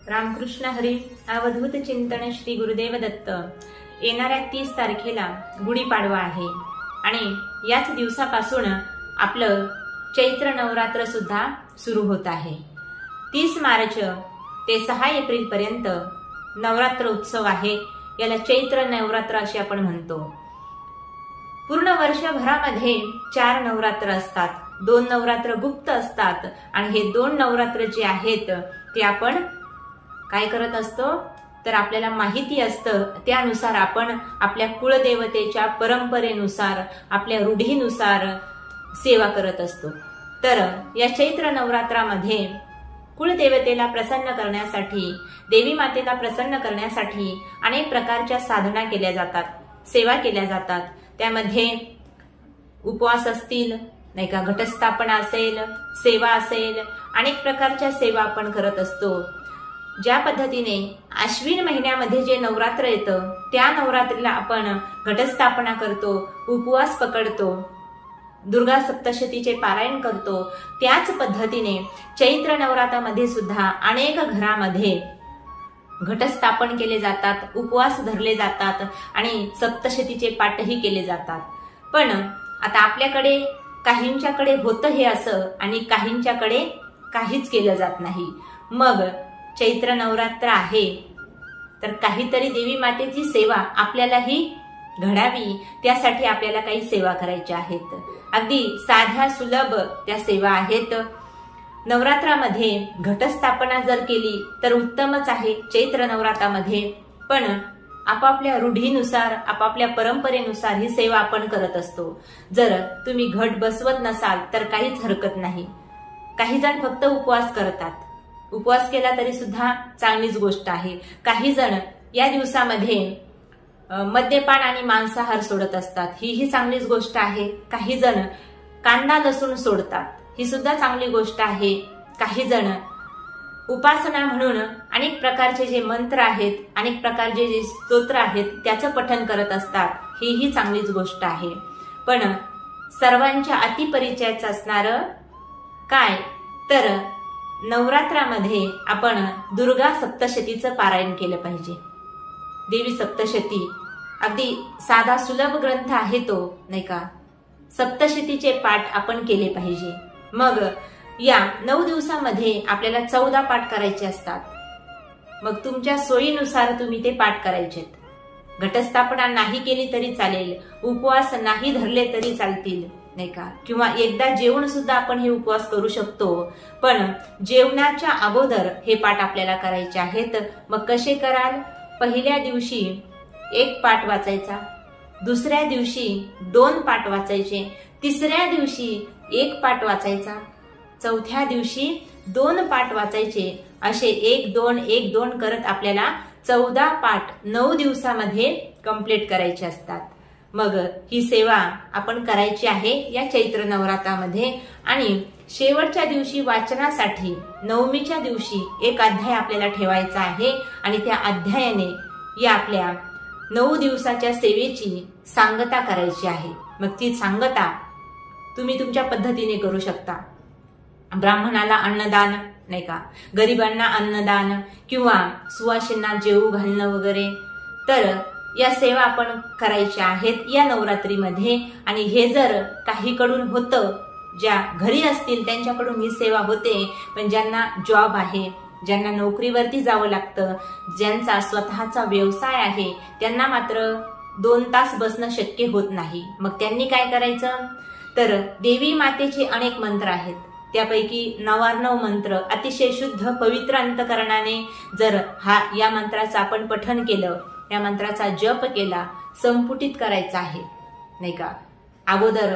रामकृष्ण हरी. अवधूत चिंतन श्री गुरुदेव दत्त. येणाऱ्या 30 तारखेला गुढीपाडवा आहे आणि याच दिवसापासून आपलं चैत्र नवरात्र सुद्धा सुरू होत आहे. 30 मार्च ते 6 एप्रिल पर्यंत नवरात्र उत्सव आहे. याला चैत्र नवरात्र असे आपण म्हणतो. पूर्ण वर्षभरामध्ये 4 नवरात्र असतात. 2 नवरात्र गुप्त असतात आणि हे 2 नवरात्र जे आहेत ते आपण काय करत असतो तर आपल्याला माहिती असतं त्यानुसार आपण आपल्या कुळदेवतेच्या परंपरेनुसार आपल्या रूढीनुसार सेवा करत असतो. तर या चैत्र नवरात्रामध्ये कुळदेवतेला प्रसन्न करण्यासाठी, देवी मातेला प्रसन्न करण्यासाठी अनेक प्रकारच्या साधना केल्या जातात, सेवा केल्या जातात. त्यामध्ये उपवास असतील नाही का, घटस्थापना असेल, सेवा असेल, अनेक प्रकारच्या सेवा आपण करत असतो. ज्या पद्धतीने आश्विन महिन्यामध्ये जे नवरात्र येतं त्या नवरात्रीला आपण घटस्थापना करतो, उपवास पकडतो, दुर्गा सप्तशतीचे पारायण करतो, त्याच पद्धतीने चैत्र नवरात्रामध्ये सुद्धा अनेक घरामध्ये घटस्थापन केले जातात, उपवास धरले जातात आणि सप्तशतीचे पाठही केले जातात. पण आता आपल्याकडे काहींच्याकडे होतं हे असं आणि काहींच्याकडे काहीच केलं जात नाही. मग चैत्र नवरात्र आहे तर काहीतरी देवी मातेची सेवा आपल्यालाही घडावी, त्यासाठी आपल्याला काही सेवा करायच्या आहेत. अगदी साध्या सुलभ त्या सेवा आहेत. नवरात्रामध्ये घटस्थापना जर केली तर उत्तमच आहे चैत्र नवरात्रामध्ये. पण आपापल्या रूढीनुसार आपापल्या परंपरेनुसार ही सेवा आपण करत असतो. जर तुम्ही घट बसवत नसाल तर काहीच हरकत नाही. काही जण फक्त उपवास करतात. उपवास केला तरी सुद्धा चांगलीच गोष्ट आहे. काही जण या दिवसामध्ये मद्यपान आणि मांसाहार सोडत असतात, ही चांगलीच गोष्ट आहे. काही जण कांदा लसूण सोडतात, ही सुद्धा चांगली गोष्ट आहे. काही जण उपासना म्हणून अनेक प्रकारचे जे मंत्र आहेत, अनेक प्रकारचे जे स्तोत्र आहेत त्याचं पठण करत असतात, ही चांगलीच गोष्ट आहे. पण सर्वांच्या अतिपरिचयाचं असणारं काय तर नवरात्रामध्ये आपण दुर्गा सप्तशतीचं पारायण केलं पाहिजे. देवी सप्तशती अगदी साधा सुलभ ग्रंथ आहे तो नाही का. सप्तशतीचे पाठ आपण केले पाहिजे. मग या 9 दिवसामध्ये आपल्याला 14 पाठ करायचे असतात. मग तुमच्या सोयीनुसार तुम्ही ते पाठ करायचे. घटस्थापना नाही केली तरी चालेल, उपवास नाही धरले तरी चालतील नाही का, किंवा एकदा जेवण सुद्धा आपण हे उपवास करू शकतो. पण जेवणाच्या अगोदर हे पाठ आपल्याला करायचे आहेत. मग कसे कराल? पहिल्या दिवशी 1 पाठ वाचायचा, दुसऱ्या दिवशी 2 पाठ वाचायचे, तिसऱ्या दिवशी 1 पाठ वाचायचा, चौथ्या दिवशी 2 पाठ वाचायचे. असे 1-2 1-2 करत आपल्याला 14 पाठ 9 दिवसामध्ये कंप्लीट करायचे असतात. मग ही सेवा आपण करायची आहे या चैत्र नवरात्रामध्ये. आणि शेवटच्या दिवशी वाचनासाठी 9मीच्या दिवशी 1 अध्याय आपल्याला ठेवायचा आहे आणि त्या अध्यायाने या आपल्या 9 दिवसाच्या सेवेची सांगता करायची आहे. मग ती सांगता तुम्ही तुमच्या पद्धतीने करू शकता. ब्राह्मणाला अन्नदान नाही का, गरिबांना अन्नदान किंवा सुवासिनींना जेवू घालणं वगैरे. तर या सेवा आपण करायच्या आहेत या नवरात्रीमध्ये. आणि हे जर काहीकडून होतं, ज्या घरी असतील त्यांच्याकडून ही सेवा होते. पण ज्यांना जॉब आहे, ज्यांना नोकरीवरती जावं लागतं, ज्यांचा स्वतःचा व्यवसाय आहे, त्यांना मात्र 2 तास बसणं शक्य होत नाही. मग त्यांनी काय करायचं तर देवी मातेचे अनेक मंत्र आहेत. त्यापैकी 99 मंत्र अतिशय शुद्ध पवित्र अंतकरणाने जर या मंत्राचं आपण पठण केलं, या मंत्राचा जप केला, संपुटित करायचा आहे नाही का. अगोदर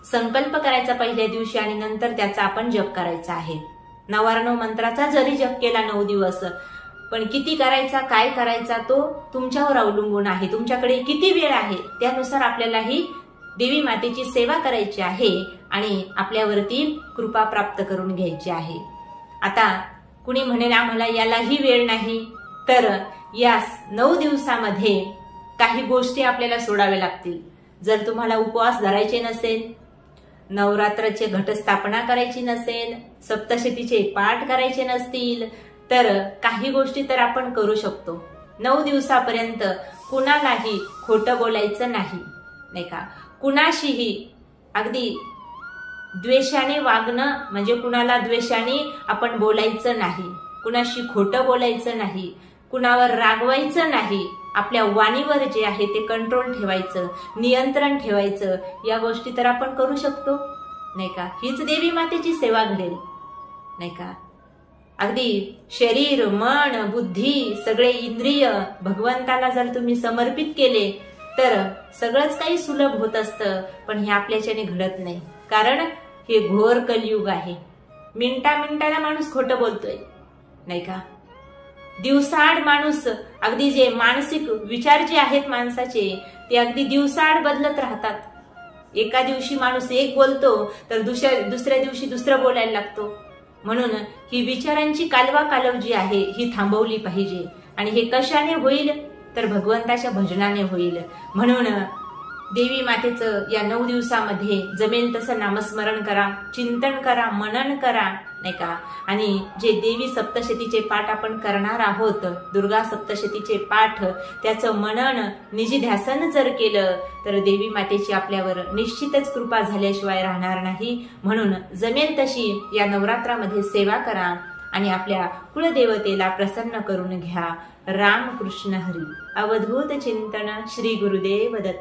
संकल्प करायचा पहिल्या दिवशी आणि नंतर त्याचा आपण जप करायचा आहे. 99 मंत्राचा जरी जप केला 9 दिवस, पण किती करायचा, काय करायचा तो तुमच्यावर अवलंबून आहे. तुमच्याकडे किती वेळ आहे त्यानुसार आपल्याला ही देवी मातेची सेवा करायची आहे आणि आपल्यावरती कृपा प्राप्त करून घ्यायची आहे. आता कुणी म्हणेल आम्हाला यालाही वेळ नाही, तर या 9 दिवसामध्ये काही गोष्टी आपल्याला सोडाव्या लागतील. जर तुम्हाला उपवास धरायचे नसेल, नवरात्राचे घटस्थापना करायची नसेल, सप्तशतीचे पाठ करायचे नसतील, तर काही गोष्टी तर आपण करू शकतो. 9 दिवसापर्यंत कुणालाही खोटं बोलायचं नाही, नाही का. कुणाशीही अगदी द्वेषाने वागणं म्हणजे कुणाला द्वेषाने आपण बोलायचं नाही, कुणाशी खोटं बोलायचं नाही, कुणावर रागवायचं नाही. आपल्या वाणीवर जे आहे ते कंट्रोल ठेवायचं, नियंत्रण ठेवायचं. या गोष्टी तर आपण करू शकतो, नाही का. हीच देवी मातेची सेवा घडेल, नाही का. अगदी शरीर, मन, बुद्धी, सगळे इंद्रिय भगवंताला जर तुम्ही समर्पित केले तर सगळंच काही सुलभ होत असतं. पण हे आपल्याच्याने घडत नाही, कारण हे घोर कलियुग आहे. मिनिटाला माणूस खोटं बोलतोय, नाही का. दिवसाआड माणूस अगदी जे मानसिक विचार जे आहेत माणसाचे ते अगदी दिवसाआड बदलत राहतात. एका दिवशी माणूस एक बोलतो तर दुसऱ्या दिवशी दुसरं बोलायला लागतो. म्हणून ही विचारांची कालवाकालव जी आहे ही थांबवली पाहिजे. आणि हे कशाने होईल तर भगवंताच्या भजनाने होईल. म्हणून देवी मातेचं या 9 दिवसामध्ये जमेल तसं नामस्मरण करा, चिंतन करा, मनन करा, नाही का. आणि जे देवी सप्तशतीचे पाठ आपण करणार आहोत, दुर्गा सप्तशतीचे पाठ, त्याचं मनन निजिध्यासन जर केलं तर देवी मातेची आपल्यावर निश्चितच कृपा झाल्याशिवाय राहणार नाही. म्हणून जमेल तशी या नवरात्रामध्ये सेवा करा आणि आपल्या कुलदेवतेला प्रसन्न करून घ्या. राम कृष्ण हरी. अवधूत चिंतन श्री गुरुदेव दत्त.